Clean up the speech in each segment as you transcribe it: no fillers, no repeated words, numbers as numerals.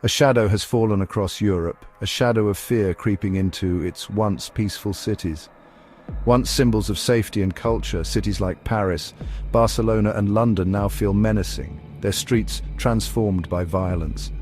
A shadow has fallen across Europe, a shadow of fear creeping into its once peaceful cities. Once symbols of safety and culture, cities like Paris, Barcelona and London now feel menacing, their streets transformed by violence.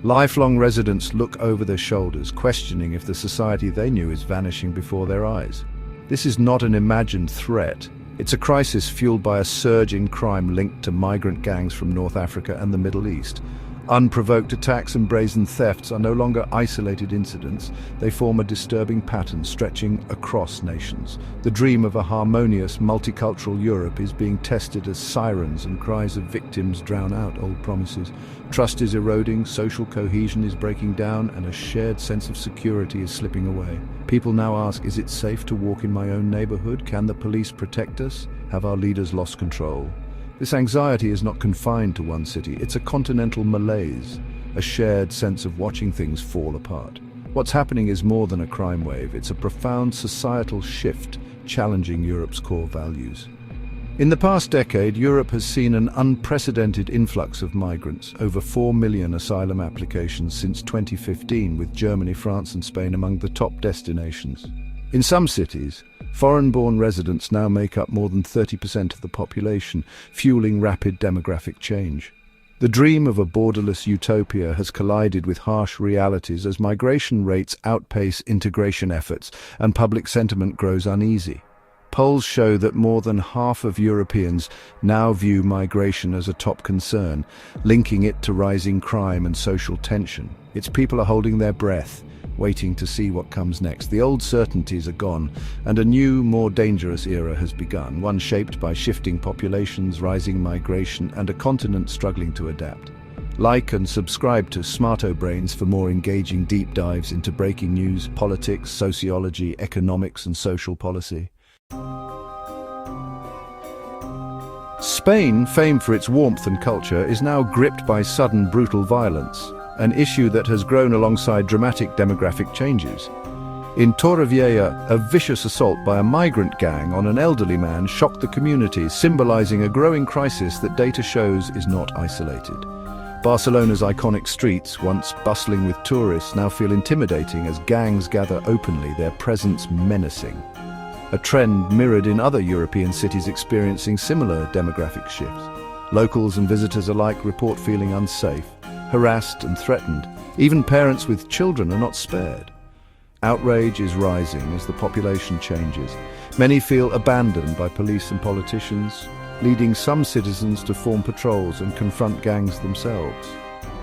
Lifelong residents look over their shoulders, questioning if the society they knew is vanishing before their eyes. This is not an imagined threat. It's a crisis fueled by a surge in crime linked to migrant gangs from North Africa and the Middle East. Unprovoked attacks and brazen thefts are no longer isolated incidents. They form a disturbing pattern stretching across nations. The dream of a harmonious, multicultural Europe is being tested as sirens and cries of victims drown out old promises. Trust is eroding, social cohesion is breaking down, and a shared sense of security is slipping away. People now ask, is it safe to walk in my own neighborhood? Can the police protect us? Have our leaders lost control? This anxiety is not confined to one city, it's a continental malaise, a shared sense of watching things fall apart. What's happening is more than a crime wave, it's a profound societal shift challenging Europe's core values. In the past decade, Europe has seen an unprecedented influx of migrants, over 4 million asylum applications since 2015, with Germany, France and Spain among the top destinations. In some cities, foreign-born residents now make up more than 30% of the population, fueling rapid demographic change. The dream of a borderless utopia has collided with harsh realities as migration rates outpace integration efforts and public sentiment grows uneasy. Polls show that more than half of Europeans now view migration as a top concern, linking it to rising crime and social tension. Its people are holding their breath, waiting to see what comes next. The old certainties are gone, and a new, more dangerous era has begun, one shaped by shifting populations, rising migration, and a continent struggling to adapt. Like and subscribe to Smarto Brains for more engaging deep dives into breaking news, politics, sociology, economics, and social policy. Spain, famed for its warmth and culture, is now gripped by sudden, brutal violence, an issue that has grown alongside dramatic demographic changes. In Tor Pachhat, a vicious assault by a migrant gang on an elderly man shocked the community, symbolizing a growing crisis that data shows is not isolated. Barcelona's iconic streets, once bustling with tourists, now feel intimidating as gangs gather openly, their presence menacing. A trend mirrored in other European cities experiencing similar demographic shifts. Locals and visitors alike report feeling unsafe, harassed and threatened. Even parents with children are not spared. Outrage is rising as the population changes. Many feel abandoned by police and politicians, leading some citizens to form patrols and confront gangs themselves.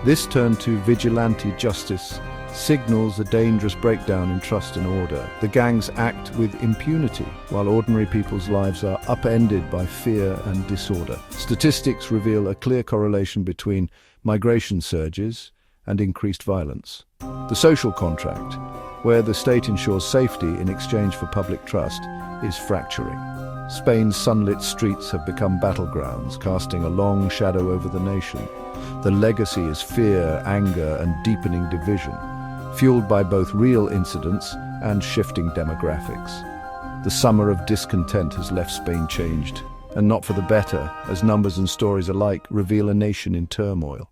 This turn to vigilante justice signals a dangerous breakdown in trust and order. The gangs act with impunity, while ordinary people's lives are upended by fear and disorder. Statistics reveal a clear correlation between migration surges and increased violence. The social contract, where the state ensures safety in exchange for public trust, is fracturing. Spain's sunlit streets have become battlegrounds, casting a long shadow over the nation. The legacy is fear, anger, and deepening division, fueled by both real incidents and shifting demographics. The summer of discontent has left Spain changed, and not for the better, as numbers and stories alike reveal a nation in turmoil.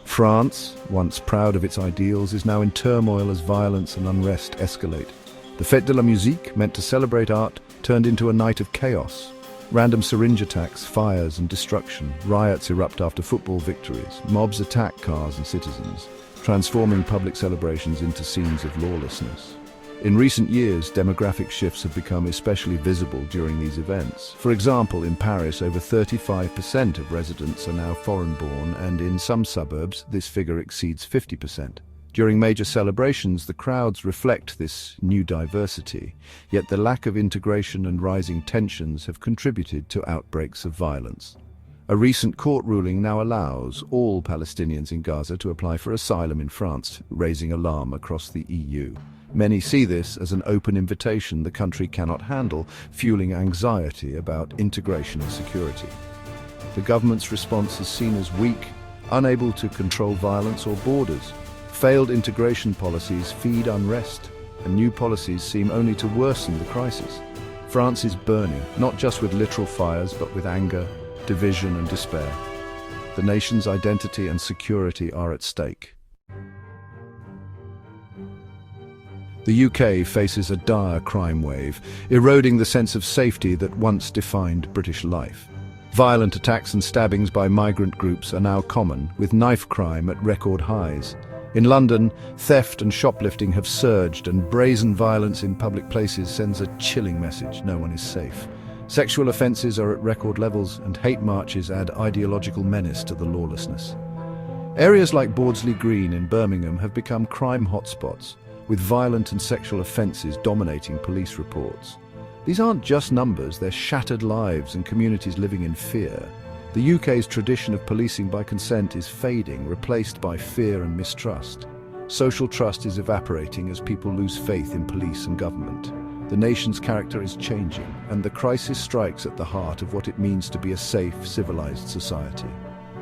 France, once proud of its ideals, is now in turmoil as violence and unrest escalate. The Fête de la Musique, meant to celebrate art, turned into a night of chaos. Random syringe attacks, fires and destruction. Riots erupt after football victories. Mobs attack cars and citizens, transforming public celebrations into scenes of lawlessness. In recent years, demographic shifts have become especially visible during these events. For example, in Paris, over 35% of residents are now foreign-born, and in some suburbs, this figure exceeds 50%. During major celebrations, the crowds reflect this new diversity, yet the lack of integration and rising tensions have contributed to outbreaks of violence. A recent court ruling now allows all Palestinians in Gaza to apply for asylum in France, raising alarm across the EU. Many see this as an open invitation the country cannot handle, fueling anxiety about integration and security. The government's response is seen as weak, unable to control violence or borders. Failed integration policies feed unrest, and new policies seem only to worsen the crisis. France is burning, not just with literal fires, but with anger, division and despair. The nation's identity and security are at stake. The UK faces a dire crime wave, eroding the sense of safety that once defined British life. Violent attacks and stabbings by migrant groups are now common, with knife crime at record highs. In London, theft and shoplifting have surged, and brazen violence in public places sends a chilling message: no one is safe. Sexual offences are at record levels, and hate marches add ideological menace to the lawlessness. Areas like Borsby Green in Birmingham have become crime hotspots, with violent and sexual offences dominating police reports. These aren't just numbers, they're shattered lives and communities living in fear. The UK's tradition of policing by consent is fading, replaced by fear and mistrust. Social trust is evaporating as people lose faith in police and government. The nation's character is changing, and the crisis strikes at the heart of what it means to be a safe, civilized society.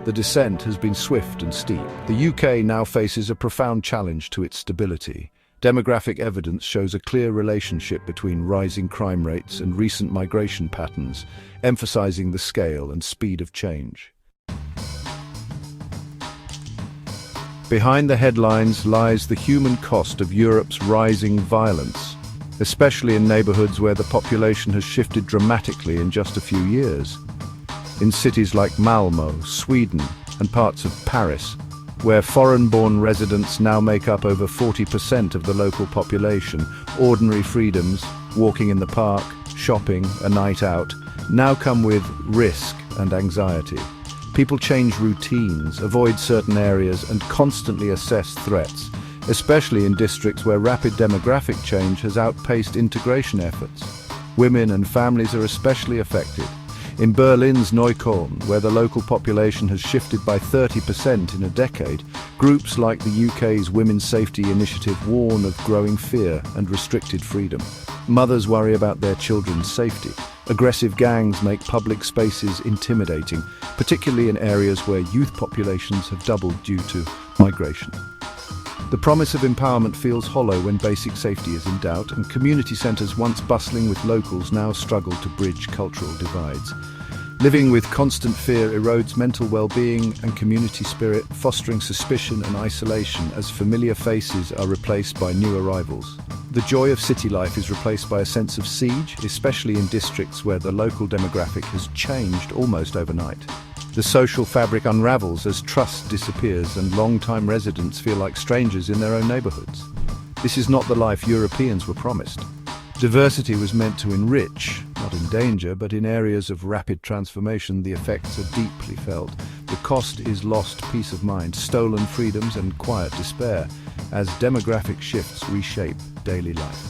The descent has been swift and steep. The UK now faces a profound challenge to its stability. Demographic evidence shows a clear relationship between rising crime rates and recent migration patterns, emphasizing the scale and speed of change. Behind the headlines lies the human cost of Europe's rising violence, especially in neighborhoods where the population has shifted dramatically in just a few years. In cities like Malmo, Sweden, and parts of Paris, where foreign-born residents now make up over 40% of the local population, ordinary freedoms, walking in the park, shopping, a night out, now come with risk and anxiety. People change routines, avoid certain areas, and constantly assess threats, especially in districts where rapid demographic change has outpaced integration efforts. Women and families are especially affected. In Berlin's Neukölln, where the local population has shifted by 30% in a decade, groups like the UK's Women's Safety Initiative warn of growing fear and restricted freedom. Mothers worry about their children's safety. Aggressive gangs make public spaces intimidating, particularly in areas where youth populations have doubled due to migration. The promise of empowerment feels hollow when basic safety is in doubt, and community centres once bustling with locals now struggle to bridge cultural divides. Living with constant fear erodes mental well-being and community spirit, fostering suspicion and isolation as familiar faces are replaced by new arrivals. The joy of city life is replaced by a sense of siege, especially in districts where the local demographic has changed almost overnight. The social fabric unravels as trust disappears and long-time residents feel like strangers in their own neighbourhoods. This is not the life Europeans were promised. Diversity was meant to enrich, not endanger, but in areas of rapid transformation the effects are deeply felt. The cost is lost peace of mind, stolen freedoms and quiet despair as demographic shifts reshape daily life.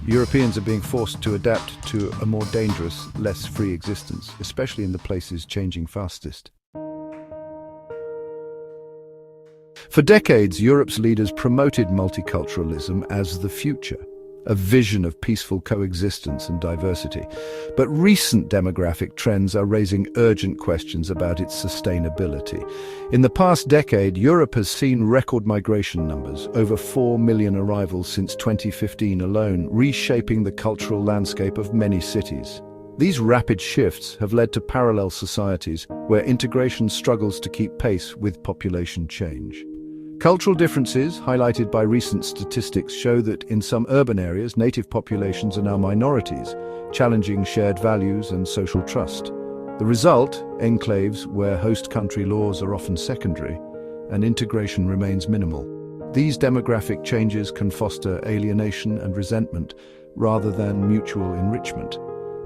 Europeans are being forced to adapt to a more dangerous, less free existence, especially in the places changing fastest. For decades, Europe's leaders promoted multiculturalism as the future, a vision of peaceful coexistence and diversity. But recent demographic trends are raising urgent questions about its sustainability. In the past decade, Europe has seen record migration numbers, over 4 million arrivals since 2015 alone, reshaping the cultural landscape of many cities. These rapid shifts have led to parallel societies where integration struggles to keep pace with population change. Cultural differences, highlighted by recent statistics, show that in some urban areas, native populations are now minorities, challenging shared values and social trust. The result, enclaves where host country laws are often secondary, and integration remains minimal. These demographic changes can foster alienation and resentment rather than mutual enrichment.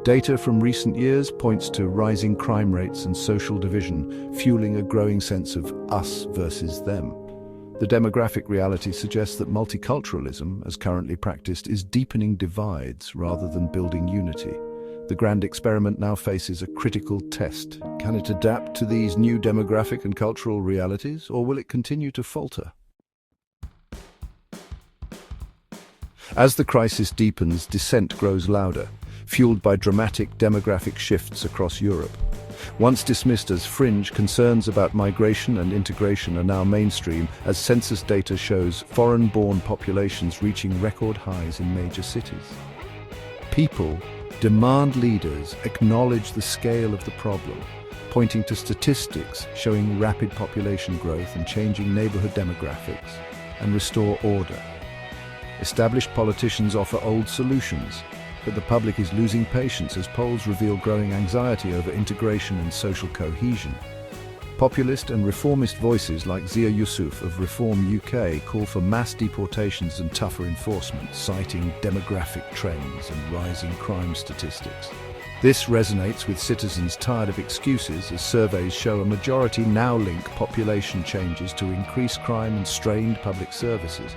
Data from recent years points to rising crime rates and social division, fueling a growing sense of us versus them. The demographic reality suggests that multiculturalism, as currently practiced, is deepening divides rather than building unity. The grand experiment now faces a critical test. Can it adapt to these new demographic and cultural realities, or will it continue to falter? As the crisis deepens, dissent grows louder, fueled by dramatic demographic shifts across Europe. Once dismissed as fringe, concerns about migration and integration are now mainstream as census data shows foreign-born populations reaching record highs in major cities. People demand leaders acknowledge the scale of the problem, pointing to statistics showing rapid population growth and changing neighborhood demographics, and restore order. Established politicians offer old solutions, but the public is losing patience as polls reveal growing anxiety over integration and social cohesion. Populist and reformist voices like Zia Yusuf of Reform UK call for mass deportations and tougher enforcement, citing demographic trends and rising crime statistics. This resonates with citizens tired of excuses, as surveys show a majority now link population changes to increased crime and strained public services.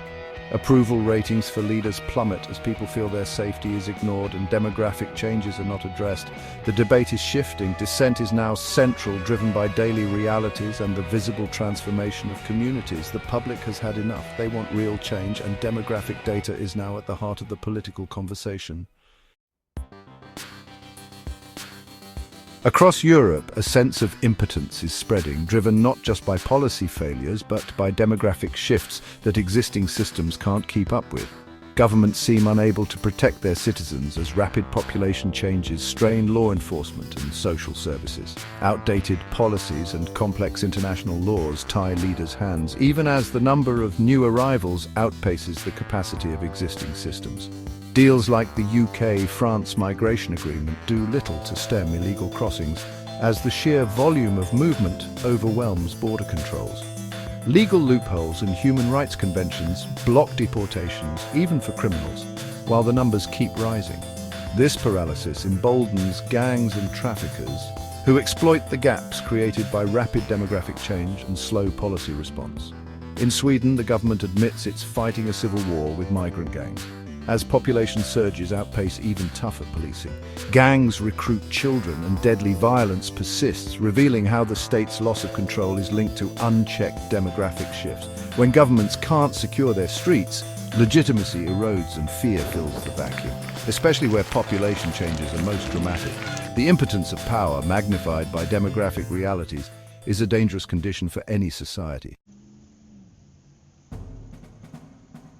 Approval ratings for leaders plummet as people feel their safety is ignored and demographic changes are not addressed. The debate is shifting. Dissent is now central, driven by daily realities and the visible transformation of communities. The public has had enough. They want real change, and demographic data is now at the heart of the political conversation. Across Europe, a sense of impotence is spreading, driven not just by policy failures, but by demographic shifts that existing systems can't keep up with. Governments seem unable to protect their citizens as rapid population changes strain law enforcement and social services. Outdated policies and complex international laws tie leaders' hands, even as the number of new arrivals outpaces the capacity of existing systems. Deals like the UK-France migration agreement do little to stem illegal crossings, as the sheer volume of movement overwhelms border controls. Legal loopholes and human rights conventions block deportations, even for criminals, while the numbers keep rising. This paralysis emboldens gangs and traffickers who exploit the gaps created by rapid demographic change and slow policy response. In Sweden, the government admits it's fighting a civil war with migrant gangs. As population surges outpace even tougher policing, gangs recruit children and deadly violence persists, revealing how the state's loss of control is linked to unchecked demographic shifts. When governments can't secure their streets, legitimacy erodes and fear fills the vacuum, especially where population changes are most dramatic. The impotence of power, magnified by demographic realities, is a dangerous condition for any society.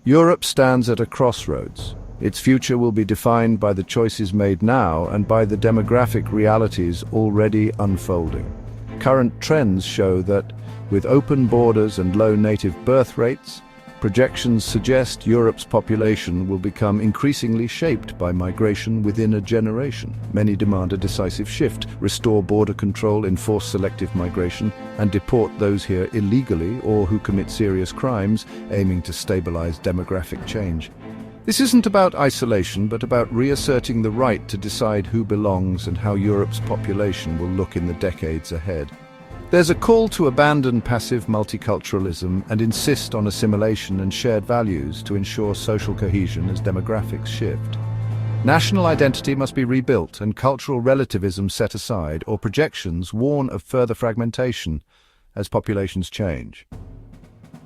Europe stands at a crossroads. Its future will be defined by the choices made now and by the demographic realities already unfolding. Current trends show that, with open borders and low native birth rates, projections suggest Europe's population will become increasingly shaped by migration within a generation. Many demand a decisive shift, restore border control, enforce selective migration, and deport those here illegally or who commit serious crimes, aiming to stabilize demographic change. This isn't about isolation, but about reasserting the right to decide who belongs and how Europe's population will look in the decades ahead. There's a call to abandon passive multiculturalism and insist on assimilation and shared values to ensure social cohesion as demographics shift. National identity must be rebuilt and cultural relativism set aside, or projections warn of further fragmentation as populations change.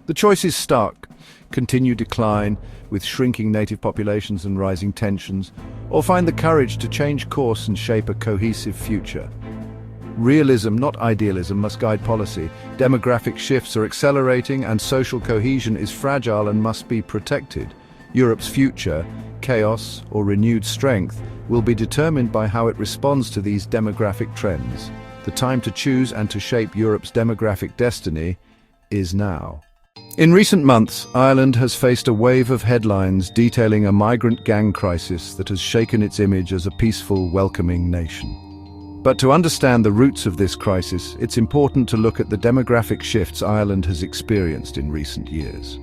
The choice is stark: continue decline with shrinking native populations and rising tensions, or find the courage to change course and shape a cohesive future. Realism, not idealism, must guide policy. Demographic shifts are accelerating and social cohesion is fragile and must be protected. Europe's future, chaos or renewed strength, will be determined by how it responds to these demographic trends. The time to choose and to shape Europe's demographic destiny is now. In recent months, Ireland has faced a wave of headlines detailing a migrant gang crisis that has shaken its image as a peaceful, welcoming nation. But to understand the roots of this crisis, it's important to look at the demographic shifts Ireland has experienced in recent years.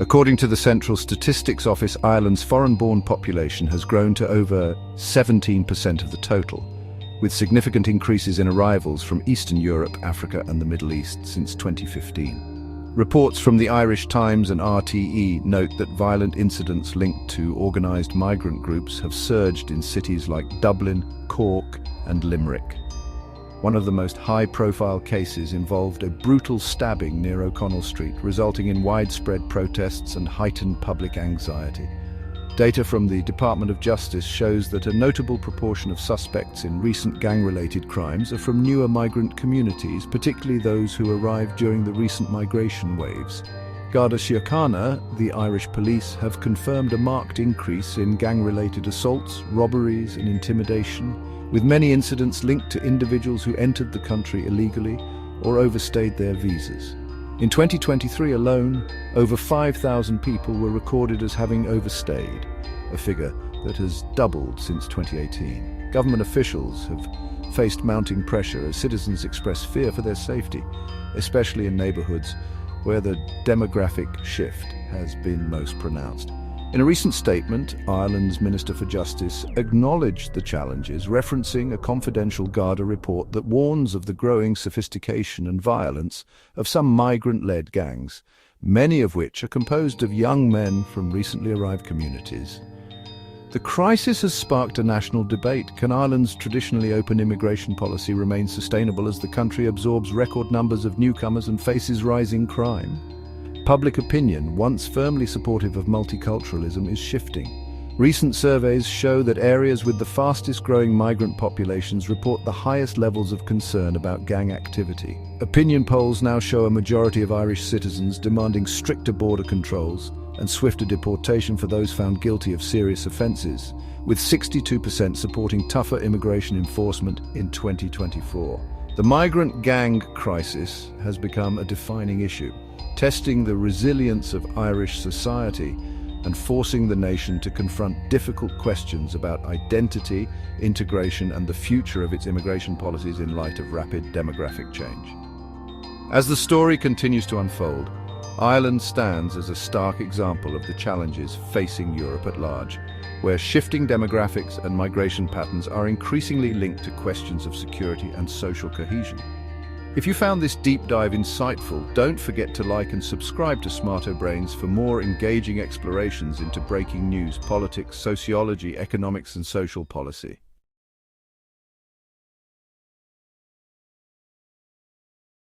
According to the Central Statistics Office, Ireland's foreign-born population has grown to over 17% of the total, with significant increases in arrivals from Eastern Europe, Africa and the Middle East since 2015. Reports from the Irish Times and RTE note that violent incidents linked to organised migrant groups have surged in cities like Dublin, Cork and Limerick. One of the most high-profile cases involved a brutal stabbing near O'Connell Street, resulting in widespread protests and heightened public anxiety. Data from the Department of Justice shows that a notable proportion of suspects in recent gang-related crimes are from newer migrant communities, particularly those who arrived during the recent migration waves. Garda Síochána, the Irish police, have confirmed a marked increase in gang-related assaults, robberies and intimidation, with many incidents linked to individuals who entered the country illegally or overstayed their visas. In 2023 alone, over 5,000 people were recorded as having overstayed, a figure that has doubled since 2018. Government officials have faced mounting pressure as citizens express fear for their safety, especially in neighbourhoods where the demographic shift has been most pronounced. In a recent statement, Ireland's Minister for Justice acknowledged the challenges, referencing a confidential Garda report that warns of the growing sophistication and violence of some migrant-led gangs, many of which are composed of young men from recently arrived communities. The crisis has sparked a national debate. Can Ireland's traditionally open immigration policy remain sustainable as the country absorbs record numbers of newcomers and faces rising crime? Public opinion, once firmly supportive of multiculturalism, is shifting. Recent surveys show that areas with the fastest growing migrant populations report the highest levels of concern about gang activity. Opinion polls now show a majority of Irish citizens demanding stricter border controls and swifter deportation for those found guilty of serious offences, with 62% supporting tougher immigration enforcement in 2024. The migrant gang crisis has become a defining issue, testing the resilience of Irish society and forcing the nation to confront difficult questions about identity, integration, and the future of its immigration policies in light of rapid demographic change. As the story continues to unfold, Ireland stands as a stark example of the challenges facing Europe at large, where shifting demographics and migration patterns are increasingly linked to questions of security and social cohesion. If you found this deep dive insightful, don't forget to like and subscribe to Smarto Brains for more engaging explorations into breaking news, politics, sociology, economics, and social policy.